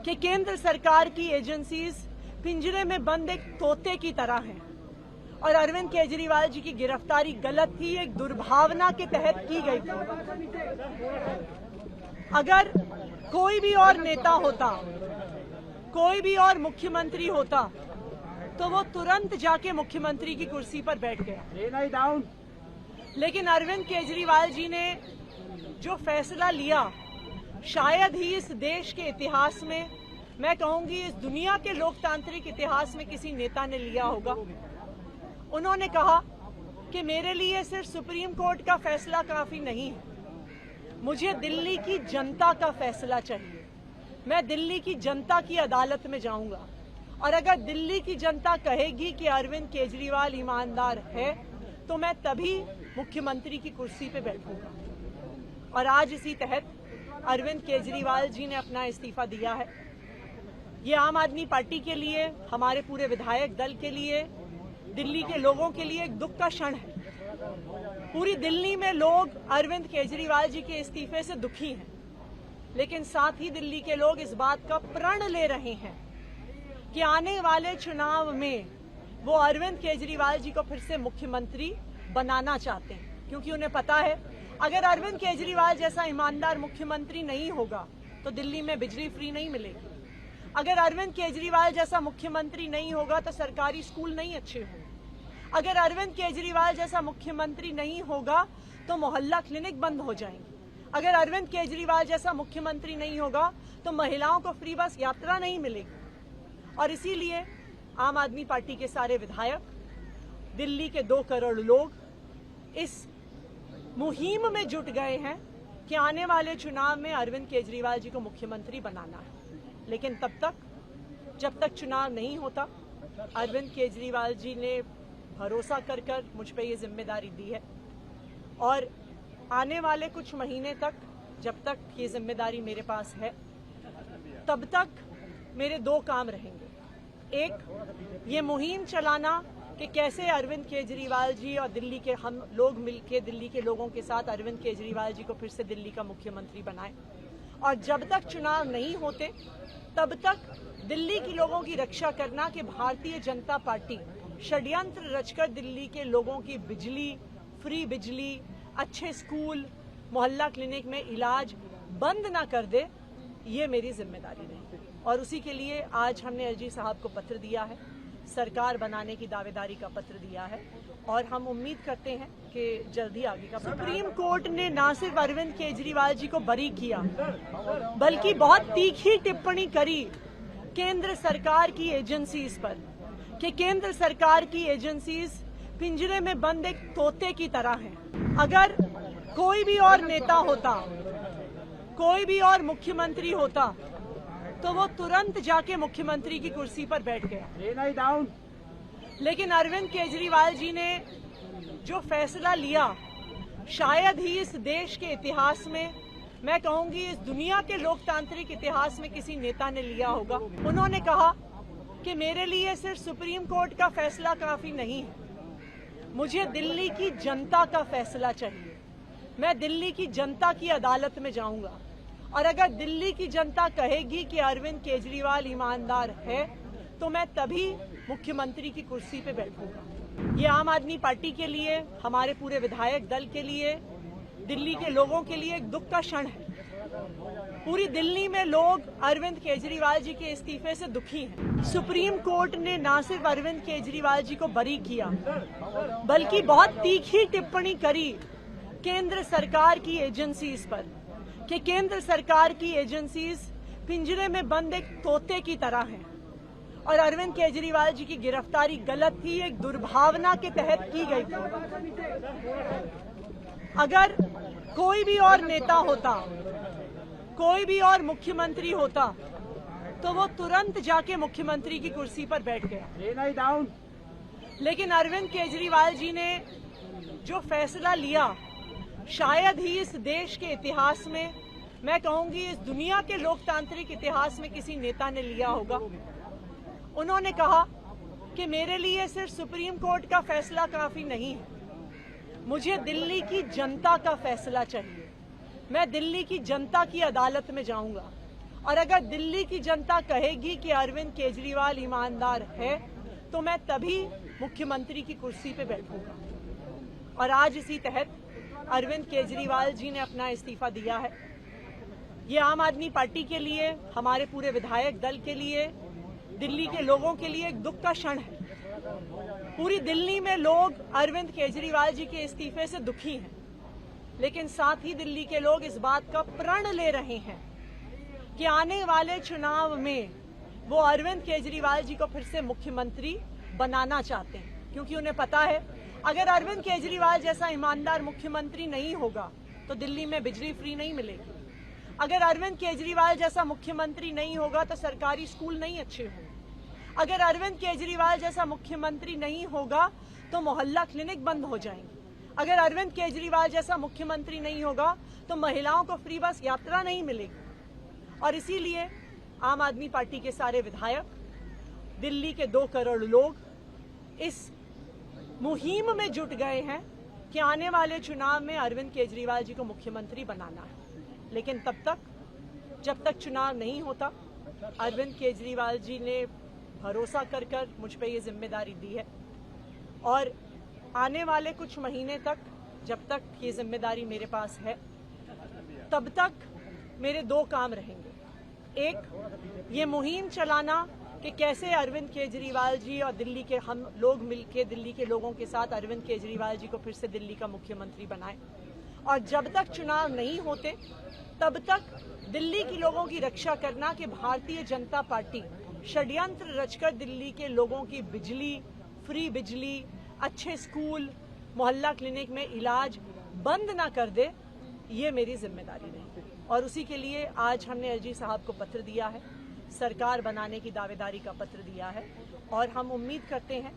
कि केंद्र सरकार की एजेंसीज पिंजरे में बंद एक तोते की तरह हैं और अरविंद केजरीवाल जी की गिरफ्तारी गलत थी, एक दुर्भावना के तहत की गई थी। अगर कोई भी और नेता होता, कोई भी और मुख्यमंत्री होता तो वो तुरंत जाके मुख्यमंत्री की कुर्सी पर बैठ गया। लेकिन अरविंद केजरीवाल जी ने जो फैसला लिया, शायद ही इस देश के इतिहास में, मैं कहूंगी इस दुनिया के लोकतांत्रिक इतिहास में किसी नेता ने लिया होगा। उन्होंने कहा कि मेरे लिए सिर्फ सुप्रीम कोर्ट का फैसला काफी नहीं है, मुझे दिल्ली की जनता का फैसला चाहिए। मैं दिल्ली की जनता की अदालत में जाऊंगा और अगर दिल्ली की जनता कहेगी कि अरविंद केजरीवाल ईमानदार है तो मैं तभी मुख्यमंत्री की कुर्सी पे बैठूंगा। और आज इसी तहत अरविंद केजरीवाल जी ने अपना इस्तीफा दिया है। ये आम आदमी पार्टी के लिए, हमारे पूरे विधायक दल के लिए, दिल्ली के लोगों के लिए एक दुख का क्षण है। पूरी दिल्ली में लोग अरविंद केजरीवाल जी के इस्तीफे से दुखी हैं, लेकिन साथ ही दिल्ली के लोग इस बात का प्रण ले रहे हैं कि आने वाले चुनाव में वो अरविंद केजरीवाल जी को फिर से मुख्यमंत्री बनाना चाहते हैं, क्योंकि उन्हें पता है अगर अरविंद केजरीवाल जैसा ईमानदार मुख्यमंत्री नहीं होगा तो दिल्ली में बिजली फ्री नहीं मिलेगी। अगर अरविंद केजरीवाल जैसा मुख्यमंत्री नहीं होगा तो सरकारी स्कूल नहीं अच्छे होंगे। अगर अरविंद केजरीवाल जैसा मुख्यमंत्री नहीं होगा तो मोहल्ला क्लिनिक बंद हो जाएंगे। अगर अरविंद केजरीवाल जैसा मुख्यमंत्री नहीं होगा तो महिलाओं को फ्री बस यात्रा नहीं मिलेगी। और इसीलिए आम आदमी पार्टी के सारे विधायक, दिल्ली के 2 करोड़ लोग इस मुहिम में जुट गए हैं कि आने वाले चुनाव में अरविंद केजरीवाल जी को मुख्यमंत्री बनाना है। लेकिन तब तक, जब तक चुनाव नहीं होता, अरविंद केजरीवाल जी ने भरोसा कर मुझ पे ये जिम्मेदारी दी है और आने वाले कुछ महीने तक, जब तक ये जिम्मेदारी मेरे पास है, तब तक मेरे 2 काम रहेंगे। एक, ये मुहिम चलाना कि कैसे अरविंद केजरीवाल जी और दिल्ली के हम लोग मिलकर दिल्ली के लोगों के साथ अरविंद केजरीवाल जी को फिर से दिल्ली का मुख्यमंत्री बनाएं। और जब तक चुनाव नहीं होते तब तक दिल्ली के लोगों की रक्षा करना कि भारतीय जनता पार्टी षड्यंत्र रचकर दिल्ली के लोगों की बिजली, फ्री बिजली, अच्छे स्कूल, मोहल्ला क्लिनिक में इलाज बंद ना कर दे, ये मेरी जिम्मेदारी रही। और उसी के लिए आज हमने एलजी साहब को पत्र दिया है, सरकार बनाने की दावेदारी का पत्र दिया है और हम उम्मीद करते हैं कि जल्दी आगे का। सुप्रीम कोर्ट ने न सिर्फ अरविंद केजरीवाल जी को बरी किया, बल्कि बहुत तीखी टिप्पणी करी केंद्र सरकार की एजेंसीज पर कि केंद्र सरकार की एजेंसीज पिंजरे में बंद एक तोते की तरह हैं। अगर कोई भी और नेता होता, कोई भी और मुख्यमंत्री होता तो वो तुरंत जाके मुख्यमंत्री की कुर्सी पर बैठ गया। लेकिन अरविंद केजरीवाल जी ने जो फैसला लिया, शायद ही इस देश के इतिहास में, मैं कहूंगी इस दुनिया के लोकतांत्रिक इतिहास में किसी नेता ने लिया होगा। उन्होंने कहा कि मेरे लिए सिर्फ सुप्रीम कोर्ट का फैसला काफी नहीं है, मुझे दिल्ली की जनता का फैसला चाहिए। मैं दिल्ली की जनता की अदालत में जाऊंगा और अगर दिल्ली की जनता कहेगी कि अरविंद केजरीवाल ईमानदार है तो मैं तभी मुख्यमंत्री की कुर्सी पे बैठूंगा। ये आम आदमी पार्टी के लिए, हमारे पूरे विधायक दल के लिए, दिल्ली के लोगों के लिए एक दुख का क्षण है। पूरी दिल्ली में लोग अरविंद केजरीवाल जी के इस्तीफे से दुखी हैं। सुप्रीम कोर्ट ने न सिर्फ अरविंद केजरीवाल जी को बरी किया, बल्कि बहुत तीखी टिप्पणी करी केंद्र सरकार की एजेंसीज पर कि केंद्र सरकार की एजेंसीज पिंजरे में बंद एक तोते की तरह हैं और अरविंद केजरीवाल जी की गिरफ्तारी गलत थी, एक दुर्भावना के तहत की गई थी। अगर कोई भी और नेता होता, कोई भी और मुख्यमंत्री होता तो वो तुरंत जाके मुख्यमंत्री की कुर्सी पर बैठ गया। लेकिन अरविंद केजरीवाल जी ने जो फैसला लिया, शायद ही इस देश के इतिहास में, मैं कहूंगी इस दुनिया के लोकतांत्रिक इतिहास में किसी नेता ने लिया होगा। उन्होंने कहा कि मेरे लिए सिर्फ सुप्रीम कोर्ट का फैसला काफी नहीं है, मुझे दिल्ली की जनता का फैसला चाहिए। मैं दिल्ली की जनता की अदालत में जाऊंगा और अगर दिल्ली की जनता कहेगी कि अरविंद केजरीवाल ईमानदार है तो मैं तभी मुख्यमंत्री की कुर्सी पे बैठूंगा। और आज इसी तहत अरविंद केजरीवाल जी ने अपना इस्तीफा दिया है। ये आम आदमी पार्टी के लिए, हमारे पूरे विधायक दल के लिए, दिल्ली के लोगों के लिए एक दुख का क्षण है। पूरी दिल्ली में लोग अरविंद केजरीवाल जी के इस्तीफे से दुखी हैं, लेकिन साथ ही दिल्ली के लोग इस बात का प्रण ले रहे हैं कि आने वाले चुनाव में वो अरविंद केजरीवाल जी को फिर से मुख्यमंत्री बनाना चाहते हैं, क्योंकि उन्हें पता है अगर अरविंद केजरीवाल जैसा ईमानदार मुख्यमंत्री नहीं होगा तो दिल्ली में बिजली फ्री नहीं मिलेगी। अगर अरविंद केजरीवाल जैसा मुख्यमंत्री नहीं होगा तो सरकारी स्कूल नहीं अच्छे होंगे। अगर अरविंद केजरीवाल जैसा मुख्यमंत्री नहीं होगा तो मोहल्ला क्लिनिक बंद हो जाएंगे। अगर अरविंद केजरीवाल जैसा मुख्यमंत्री नहीं होगा तो महिलाओं को फ्री बस यात्रा नहीं मिलेगी। और इसीलिए आम आदमी पार्टी के सारे विधायक, दिल्ली के 2 करोड़ लोग इस मुहिम में जुट गए हैं कि आने वाले चुनाव में अरविंद केजरीवाल जी को मुख्यमंत्री बनाना है। लेकिन तब तक, जब तक चुनाव नहीं होता, अरविंद केजरीवाल जी ने भरोसा कर मुझ पे ये जिम्मेदारी दी है और आने वाले कुछ महीने तक, जब तक ये जिम्मेदारी मेरे पास है, तब तक मेरे 2 काम रहेंगे। एक, ये मुहिम चलाना कि कैसे अरविंद केजरीवाल जी और दिल्ली के हम लोग मिलकर दिल्ली के लोगों के साथ अरविंद केजरीवाल जी को फिर से दिल्ली का मुख्यमंत्री बनाएं। और जब तक चुनाव नहीं होते तब तक दिल्ली के लोगों की रक्षा करना कि भारतीय जनता पार्टी षड्यंत्र रचकर दिल्ली के लोगों की बिजली, फ्री बिजली, अच्छे स्कूल, मोहल्ला क्लिनिक में इलाज बंद ना कर दे, ये मेरी जिम्मेदारी रही। और उसी के लिए आज हमने एलजी साहब को पत्र दिया है, सरकार बनाने की दावेदारी का पत्र दिया है और हम उम्मीद करते हैं